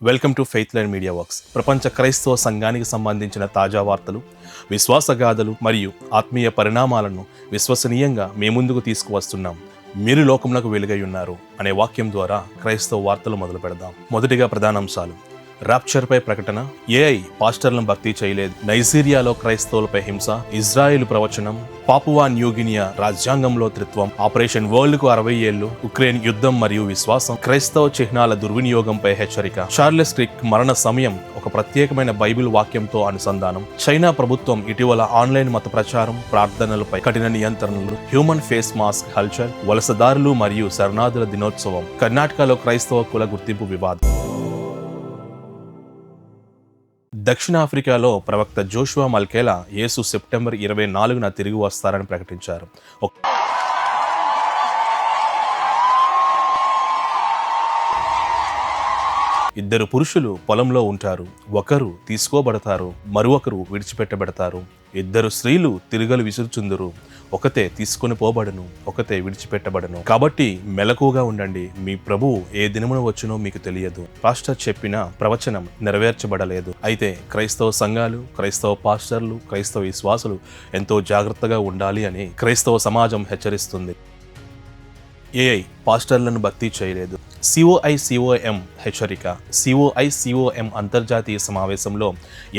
Welcome to faith line media works. ప్రపంచ క్రైస్తవ సంఘానికి సంబంధించిన తాజా వార్తలు, విశ్వాసగాథలు మరియు ఆత్మీయ పరిణామాలను విశ్వసనీయంగా మీ ముందుకు తీసుకువస్తున్నాం. మీరు లోకమునకు వెలుగై ఉన్నారు అనే వాక్యం ద్వారా క్రైస్తవ వార్తలు మొదలు పెడదాం. మొదటిగా ప్రధానాంశాలు. రాప్చర్పై ప్రకటన, ఏఐ పాస్టర్లను భర్తీ చేయలేదు, నైజీరియాలో క్రైస్తవులపై హింస, ఇజ్రాయిల్ ప్రవచనం, పాపువా న్యూగినియా రాజ్యాంగంలో త్రిత్వం, ఆపరేషన్ వరల్డ్ కు 60 ఏళ్లు, ఉక్రెయిన్ యుద్ధం మరియు విశ్వాసం, క్రైస్తవ చిహ్నాల దుర్వినియోగంపై హెచ్చరిక, చార్లెస్ క్రిక్ మరణ సమయం ఒక ప్రత్యేకమైన బైబిల్ వాక్యంతో అనుసంధానం, చైనా ప్రభుత్వం ఇటీవల ఆన్లైన్ మత ప్రచారం, ప్రార్థనలపై కఠిన నియంత్రణలు, హ్యూమన్ ఫేస్ మాస్క్ కల్చర్, వలసదారులు మరియు శరణార్థుల దినోత్సవం, కర్ణాటకలో క్రైస్తవ కుల గుర్తింపు వివాదం. దక్షిణాఫ్రికాలో ప్రవక్త జోషువా మల్కేలా యేసు సెప్టెంబర్ 24న తిరిగి వస్తారని ప్రకటించారు. ఇద్దరు పురుషులు పొలంలో ఉంటారు, ఒకరు తీసుకోబడతారు, మరొకరు విడిచిపెట్టబడతారు. ఇద్దరు స్త్రీలు తిరుగలు విసురుచుందురు, ఒకతే తీసుకొని పోబడను, ఒకతే విడిచిపెట్టబడను. కాబట్టి మెలకుగా ఉండండి, మీ ప్రభువు ఏ దినమున వచ్చునో మీకు తెలియదు. పాస్టర్ చెప్పిన ప్రవచనం నెరవేర్చబడలేదు. అయితే క్రైస్తవ సంఘాలు, క్రైస్తవ పాస్టర్లు, క్రైస్తవ విశ్వాసులు ఎంతో జాగ్రత్తగా ఉండాలి అని క్రైస్తవ సమాజం హెచ్చరిస్తుంది. ఏఐ పాస్టర్లను భర్తీ చేయలేదు. COICOM హెచ్చరిక. COICOM అంతర్జాతీయ సమావేశంలో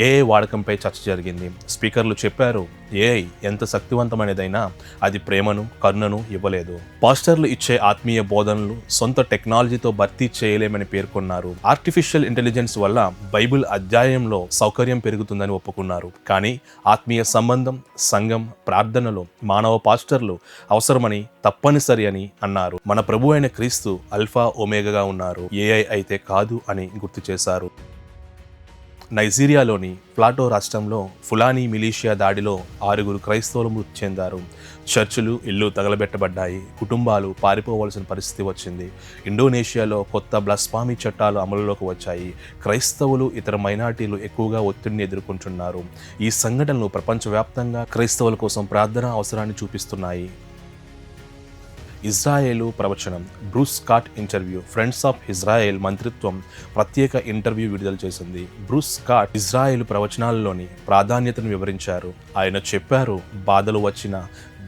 ఏఐ వాడకంపై చర్చ జరిగింది. స్పీకర్లు చెప్పారు, ఏఐ ఎంత శక్తివంతమైనదైనా అది ప్రేమను, కరుణను ఇవ్వలేదు. పాస్టర్లు ఇచ్చే ఆత్మీయ బోధనలు సొంత టెక్నాలజీతో భర్తీ చేయలేమని పేర్కొన్నారు. ఆర్టిఫిషియల్ ఇంటెలిజెన్స్ వల్ల బైబిల్ అధ్యాయంలో సౌకర్యం పెరుగుతుందని ఒప్పుకున్నారు. కానీ ఆత్మీయ సంబంధం, సంఘం, ప్రార్థనలో మానవ పాస్టర్లు అవసరమని, తప్పనిసరి అని అన్నారు. మన ప్రభు అయిన క్రీస్తు అల్ఫా ఒమేగాగా ఉన్నారు, ఏఐ అయితే కాదు అని గుర్తు చేశారు. నైజీరియాలోని ప్లాటో రాష్ట్రంలో ఫులానీ మిలీషియా దాడిలో 6 క్రైస్తవులు మృతి చెందారు. చర్చిలు, ఇళ్లు తగలబెట్టబడ్డాయి. కుటుంబాలు పారిపోవలసిన పరిస్థితి వచ్చింది. ఇండోనేషియాలో కొత్త బ్లస్ఫామీ చట్టాలు అమలులోకి వచ్చాయి. క్రైస్తవులు, ఇతర మైనారిటీలు ఎక్కువగా ఒత్తిడిని ఎదుర్కొంటున్నారు. ఈ సంఘటనలు ప్రపంచవ్యాప్తంగా క్రైస్తవుల కోసం ప్రార్థన అవసరాన్ని చూపిస్తున్నాయి. ఇజ్రాయేలు ప్రవచనం. Bruce Scott interview. Friends of Israel మంత్రిత్వం ప్రత్యేక ఇంటర్వ్యూ విడుదల చేసింది. బ్రూస్ స్కాట్ ఇజ్రాయేలు ప్రవచనాలలోని ప్రాధాన్యతను వివరించారు. ఆయన చెప్పారు, బాధలు వచ్చిన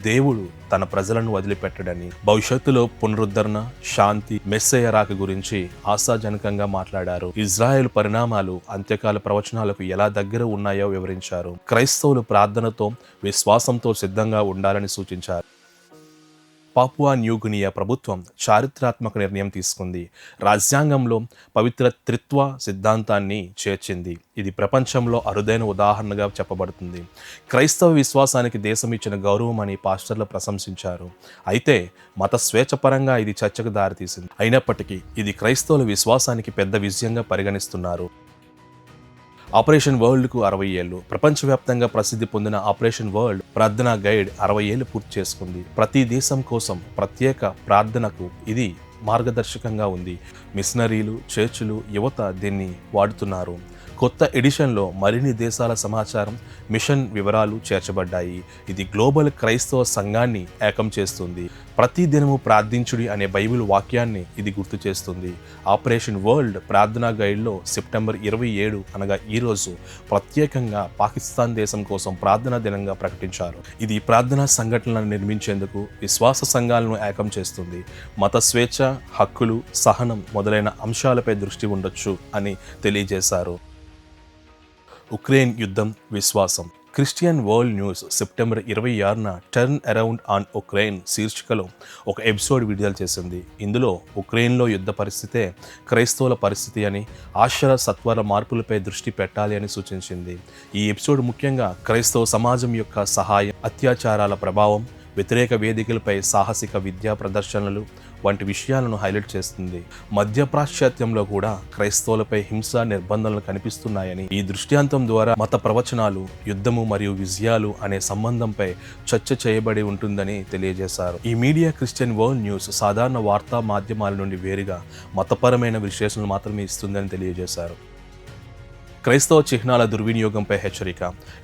దేవుడు తన ప్రజలను వదిలిపెట్టడని, భవిష్యత్తులో పునరుద్ధరణ, శాంతి, మెస్సయ రాక గురించి ఆశాజనకంగా మాట్లాడారు. ఇజ్రాయెల్ పరిణామాలు అంత్యకాల ప్రవచనాలకు ఎలా దగ్గర ఉన్నాయో వివరించారు. క్రైస్తవులు ప్రార్థనతో, విశ్వాసంతో సిద్ధంగా ఉండాలని సూచించారు. పాపువా న్యూగినియా ప్రభుత్వం చారిత్రాత్మక నిర్ణయం తీసుకుంది. రాజ్యాంగంలో పవిత్ర త్రిత్వ సిద్ధాంతాన్ని చేర్చింది. ఇది ప్రపంచంలో అరుదైన ఉదాహరణగా చెప్పబడుతుంది. క్రైస్తవ విశ్వాసానికి దేశం ఇచ్చిన గౌరవం అని పాస్టర్లు ప్రశంసించారు. అయితే మత స్వేచ్ఛ పరంగా ఇది చర్చకు దారితీసింది. అయినప్పటికీ ఇది క్రైస్తవుల విశ్వాసానికి పెద్ద విజయంగా పరిగణిస్తున్నారు. ఆపరేషన్ వరల్డ్కు 60 ఏళ్లు. ప్రపంచవ్యాప్తంగా ప్రసిద్ధి పొందిన ఆపరేషన్ వరల్డ్ ప్రార్థనా గైడ్ 60 ఏళ్లు పూర్తి చేసుకుంది. ప్రతి దేశం కోసం ప్రత్యేక ప్రార్థనకు ఇది మార్గదర్శకంగా ఉంది. మిషనరీలు, చర్చిలు, యువత దీన్ని వాడుతున్నారు. కొత్త ఎడిషన్లో మరిన్ని దేశాల సమాచారం, మిషన్ వివరాలు చేర్చబడ్డాయి. ఇది గ్లోబల్ క్రైస్తవ సంఘాన్ని ఏకం చేస్తుంది. ప్రతి దినము ప్రార్థించుడి అనే బైబిల్ వాక్యాన్ని ఇది గుర్తు చేస్తుంది. ఆపరేషన్ వరల్డ్ ప్రార్థనా గైడ్లో సెప్టెంబర్ 27 అనగా ఈరోజు ప్రత్యేకంగా పాకిస్తాన్ దేశం కోసం ప్రార్థనా దినంగా ప్రకటించారు. ఇది ప్రార్థనా సంఘటనలను నిర్మించేందుకు విశ్వాస సంఘాలను ఏకం చేస్తుంది. మత స్వేచ్ఛ, హక్కులు, సహనం మొదలైన అంశాలపై దృష్టి ఉండొచ్చు అని తెలియజేశారు. ఉక్రెయిన్ యుద్ధం, విశ్వాసం. క్రిస్టియన్ వరల్డ్ న్యూస్ సెప్టెంబర్ 26న టర్న్ అరౌండ్ ఆన్ ఉక్రెయిన్ శీర్షికలో ఒక ఎపిసోడ్ విడుదల చేసింది. ఇందులో ఉక్రెయిన్లో యుద్ధ పరిస్థితే క్రైస్తవుల పరిస్థితి అని, ఆశ్చర్య సత్వర మార్పులపై దృష్టి పెట్టాలి అని సూచించింది. ఈ ఎపిసోడ్ ముఖ్యంగా క్రైస్తవ సమాజం యొక్క సహాయం, అత్యాచారాల ప్రభావం, వ్యతిరేక వేదికలపై సాహసిక విద్యా ప్రదర్శనలు వంటి విషయాలను హైలైట్ చేస్తుంది. మధ్యప్రాచ్యాత్యంలో కూడా క్రైస్తవులపై హింస, నిర్బంధనలు కనిపిస్తున్నాయని, ఈ దృష్టాంతం ద్వారా మత ప్రవచనాలు, యుద్ధము మరియు విజయాలు అనే సంబంధంపై చర్చ చేయబడి ఉంటుందని తెలియజేశారు. ఈ మీడియా క్రిస్టియన్ వరల్డ్ న్యూస్ సాధారణ వార్తా మాధ్యమాల నుండి వేరుగా మతపరమైన విశ్లేషణలు మాత్రమే ఇస్తుందని తెలియజేశారు. క్రైస్తవ చిహ్నాల దుర్వినియోగంపై హెచ్చరిక.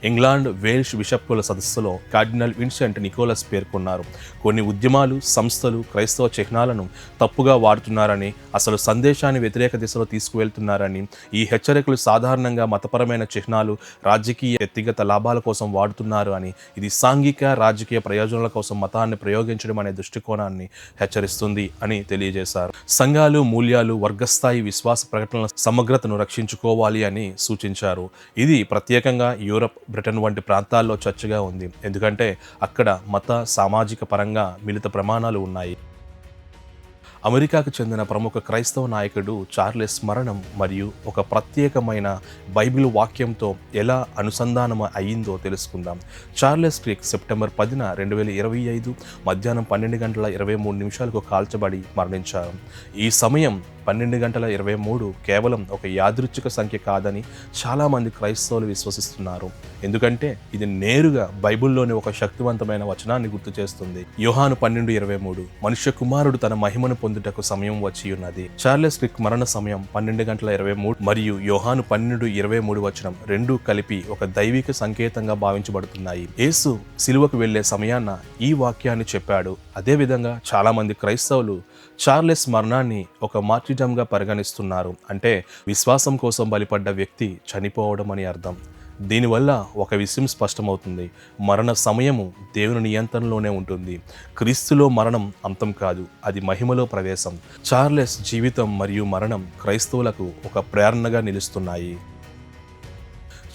ఇంగ్లాండ్ వేల్ష్ బిషప్పుల సదస్సులో కార్డినల్ విన్సెంట్ నికోలస్ పేర్కొన్నారు. కొన్ని ఉద్యమాలు, సంస్థలు క్రైస్తవ చిహ్నాలను తప్పుగా వాడుతున్నారని, అసలు సందేశాన్ని వ్యతిరేక దిశలో తీసుకువెళ్తున్నారని, ఈ హెచ్చరికలు సాధారణంగా మతపరమైన చిహ్నాలు రాజకీయ వ్యక్తిగత లాభాల కోసం వాడుతున్నారు అని, ఇది సాంఘిక రాజకీయ ప్రయోజనాల కోసం మతాన్ని ప్రయోగించడం అనే దృష్టికోణాన్ని హెచ్చరిస్తుంది అని తెలియజేశారు. సంఘాలు, మూల్యాలు, వర్గస్థాయి విశ్వాస ప్రకటనల సమగ్రతను రక్షించుకోవాలి అని సూచించారు. ఇది ప్రత్యేకంగా యూరప్, బ్రిటన్ వంటి ప్రాంతాల్లో చర్చగా ఉంది, ఎందుకంటే అక్కడ మత, సామాజిక పరంగా మిళిత ప్రమాణాలు ఉన్నాయి. అమెరికాకు చెందిన ప్రముఖ క్రైస్తవ నాయకుడు చార్లెస్ మరణం మరియు ఒక ప్రత్యేకమైన బైబిల్ వాక్యంతో ఎలా అనుసంధానం అయ్యిందో తెలుసుకుందాం. చార్లెస్ క్రిక్ సెప్టెంబర్ 10, 2025 మధ్యాహ్నం 12:23 కాల్చబడి మరణించారు. ఈ సమయం 12:23 కేవలం ఒక యాదృచ్ఛిక సంఖ్య కాదని చాలామంది క్రైస్తవులు విశ్వసిస్తున్నారు, ఎందుకంటే ఇది నేరుగా బైబిల్లోని ఒక శక్తివంతమైన వచనాన్ని గుర్తు చేస్తుంది. యోహాను 12:23 మనుష్య కుమారుడు తన మహిమను పొందుటకు సమయం వచ్చి ఉన్నది. చార్లెస్ క్రిక్ మరణ సమయం 12:23 మరియు యోహాను 12:23 వచనం రెండూ కలిపి ఒక దైవిక సంకేతంగా భావించబడుతున్నాయి. యేసు సిలువకు వెళ్లే సమయాన ఈ వాక్యాన్ని చెప్పాడు. అదేవిధంగా చాలామంది క్రైస్తవులు చార్లెస్ మరణాన్ని ఒక మార్టిజంగా పరిగణిస్తున్నారు, అంటే విశ్వాసం కోసం బలిపడ్డ వ్యక్తి చనిపోవడం అని అర్థం. దీనివల్ల ఒక విషయం స్పష్టమవుతుంది: మరణ సమయము దేవుని నియంత్రణలోనే ఉంటుంది. క్రీస్తులో మరణం అంతం కాదు, అది మహిమలో ప్రవేశం. చార్లెస్ జీవితం మరియు మరణం క్రైస్తవులకు ఒక ప్రేరణగా నిలుస్తున్నాయి.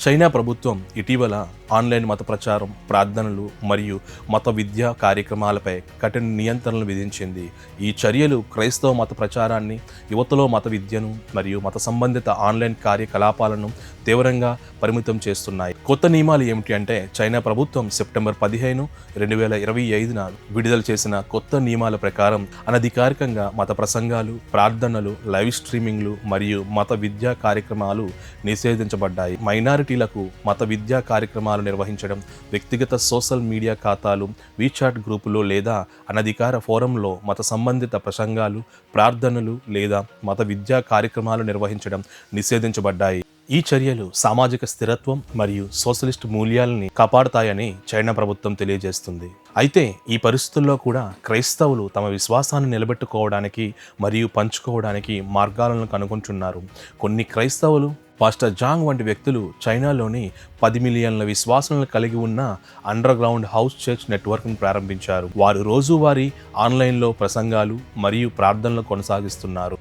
చైనా ప్రభుత్వం ఇటీవల ఆన్లైన్ మత ప్రచారం, ప్రార్థనలు మరియు మత విద్యా కార్యక్రమాలపై కఠిన నియంత్రణలు విధించింది. ఈ చర్యలు క్రైస్తవ మత ప్రచారాన్ని, యువతలో మత విద్యను మరియు మత సంబంధిత ఆన్లైన్ కార్యకలాపాలను తీవ్రంగా పరిమితం చేస్తున్నాయి. కొత్త నియమాలు ఏమిటి అంటే, చైనా ప్రభుత్వం సెప్టెంబర్ 15, 2025 విడుదల చేసిన కొత్త నియమాల ప్రకారం అనధికారికంగా మత ప్రసంగాలు, ప్రార్థనలు, లైవ్ స్ట్రీమింగ్లు మరియు మత విద్యా కార్యక్రమాలు నిషేధించబడ్డాయి. మైనారిటీలకు మత విద్యా కార్యక్రమాలు నిర్వహించడం, వ్యక్తిగత సోషల్ మీడియా ఖాతాలు, వీచాట్ గ్రూపులో లేదా అనధికార ఫోరంలో మత సంబంధిత ప్రసంగాలు, ప్రార్థనలు లేదా మత విద్యా కార్యక్రమాలు నిర్వహించడం నిషేధించబడ్డాయి. ఈ చర్యలు సామాజిక స్థిరత్వం మరియు సోషలిస్ట్ మూల్యాలని కాపాడుతాయని చైనా ప్రభుత్వం తెలియజేస్తుంది. అయితే ఈ పరిస్థితుల్లో కూడా క్రైస్తవులు తమ విశ్వాసాన్ని నిలబెట్టుకోవడానికి మరియు పంచుకోవడానికి మార్గాలను కనుగొంటున్నారు. కొన్ని క్రైస్తవులు పాస్టర్ జాంగ్ వంటి వ్యక్తులు చైనాలోని 10 మిలియన్ల విశ్వాసాలను కలిగి ఉన్న అండర్ గ్రౌండ్ హౌస్ చర్చ్ నెట్వర్క్ను ప్రారంభించారు. వారు రోజువారీ ఆన్లైన్లో ప్రసంగాలు మరియు ప్రార్థనలు కొనసాగిస్తున్నారు.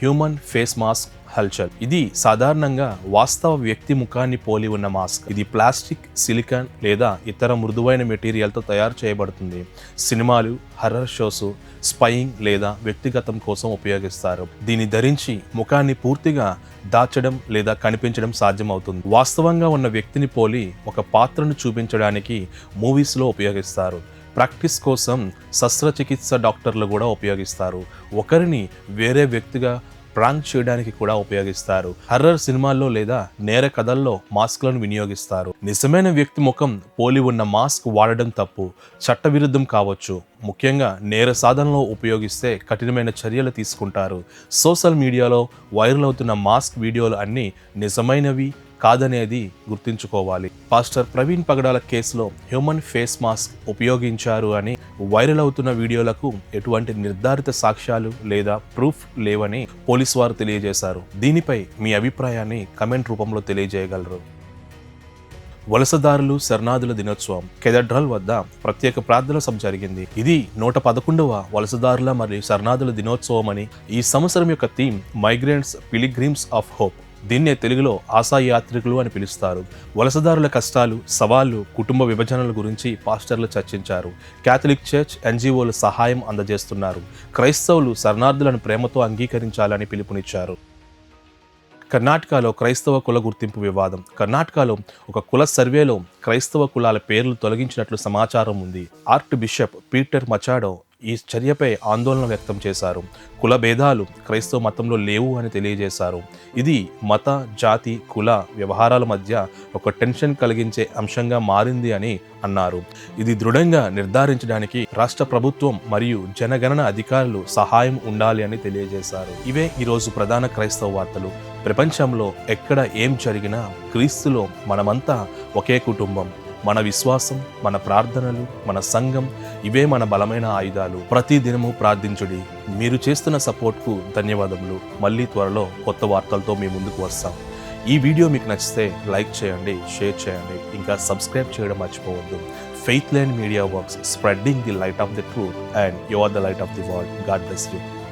హ్యూమన్ ఫేస్ మాస్క్ హల్చల్. ఇది సాధారణంగా వాస్తవ వ్యక్తి ముఖాన్ని పోలి ఉన్న మాస్క్. ఇది ప్లాస్టిక్, సిలికాన్ లేదా ఇతర మృదువైన మెటీరియల్తో తయారు చేయబడుతుంది. సినిమాలు, హర్రర్ షోస్, స్పైయింగ్ లేదా వ్యక్తిగతం కోసం ఉపయోగిస్తారు. దీన్ని ధరించి ముఖాన్ని పూర్తిగా దాచడం లేదా కనిపించడం సాధ్యమవుతుంది. వాస్తవంగా ఉన్న వ్యక్తిని పోలి ఒక పాత్రను చూపించడానికి మూవీస్లో ఉపయోగిస్తారు. ప్రాక్టీస్ కోసం శస్త్రచికిత్స డాక్టర్లు కూడా ఉపయోగిస్తారు. ఒకరిని వేరే వ్యక్తిగా ప్రాంక్ చేయడానికి కూడా ఉపయోగిస్తారు. హర్రర్ సినిమాల్లో లేదా నేర కథల్లో మాస్క్లను వినియోగిస్తారు. నిజమైన వ్యక్తి ముఖం పోలి ఉన్న మాస్క్ వాడడం తప్పు, చట్టవిరుద్ధం కావచ్చు. ముఖ్యంగా నేర సాధనలో ఉపయోగిస్తే కఠినమైన చర్యలు తీసుకుంటారు. సోషల్ మీడియాలో వైరల్ అవుతున్న మాస్క్ వీడియోలు అన్నీ నిజమైనవి కాదనేది గుర్తుంచుకోవాలి. పాస్టర్ ప్రవీణ్ పగడాల కేసులో హ్యూమన్ ఫేస్ మాస్క్ ఉపయోగించారు అని వైరల్ అవుతున్న వీడియోలకు ఎటువంటి నిర్ధారిత సాక్ష్యాలు లేదా ప్రూఫ్ లేవని పోలీసు వారు తెలియజేశారు. దీనిపై మీ అభిప్రాయాన్ని కమెంట్ రూపంలో తెలియజేయగలరు. వలసదారులు, శరణార్థుల దినోత్సవం. కెథడ్రల్ వద్ద ప్రత్యేక ప్రార్థన సభ జరిగింది. ఇది 111వ వలసదారుల మరియు శరణార్థుల దినోత్సవం అని. ఈ సంవత్సరం యొక్క theme migrants pilgrims of hope. దీన్నే తెలుగులో ఆశాయాత్రికులు అని పిలుస్తారు. వలసదారుల కష్టాలు, సవాళ్లు, కుటుంబ విభజనల గురించి పాస్టర్లు చర్చించారు. క్యాథలిక్ చర్చ్, ఎన్జిఓలు సహాయం అందజేస్తున్నారు. క్రైస్తవులు శరణార్థులను ప్రేమతో అంగీకరించాలని పిలుపునిచ్చారు. కర్ణాటకలో క్రైస్తవ కుల గుర్తింపు వివాదం. కర్ణాటకలో ఒక కుల సర్వేలో క్రైస్తవ కులాల పేర్లు తొలగించినట్లు సమాచారం ఉంది. ఆర్క్ బిషప్ పీటర్ మచాడో ఈ చర్యపై ఆందోళన వ్యక్తం చేశారు. కుల భేదాలు క్రైస్తవ మతంలో లేవు అని తెలియజేశారు. ఇది మత, జాతి, కుల వ్యవహారాల మధ్య ఒక టెన్షన్ కలిగించే అంశంగా మారింది అని అన్నారు. ఇది దృఢంగా నిర్ధారించడానికి రాష్ట్ర ప్రభుత్వం మరియు జనగణన అధికారులు సహాయం ఉండాలి అని తెలియజేశారు. ఇవే ఈరోజు ప్రధాన క్రైస్తవ వార్తలు. ప్రపంచంలో ఎక్కడ ఏం జరిగినా క్రీస్తులో మనమంతా ఒకే కుటుంబం. మన విశ్వాసం, మన ప్రార్థనలు, మన సంఘం ఇవే మన బలమైన ఆయుధాలు. ప్రతి దినము ప్రార్థించుడి. మీరు చేస్తున్న సపోర్ట్కు ధన్యవాదములు. మళ్ళీ త్వరలో కొత్త వార్తలతో మీ ముందుకు వస్తాం. ఈ వీడియో మీకు నచ్చితే లైక్ చేయండి, షేర్ చేయండి, ఇంకా సబ్స్క్రైబ్ చేయడం మర్చిపోవద్దు. Faithland Media Works, spreading the light of the truth, and you are the light of the world. God bless you.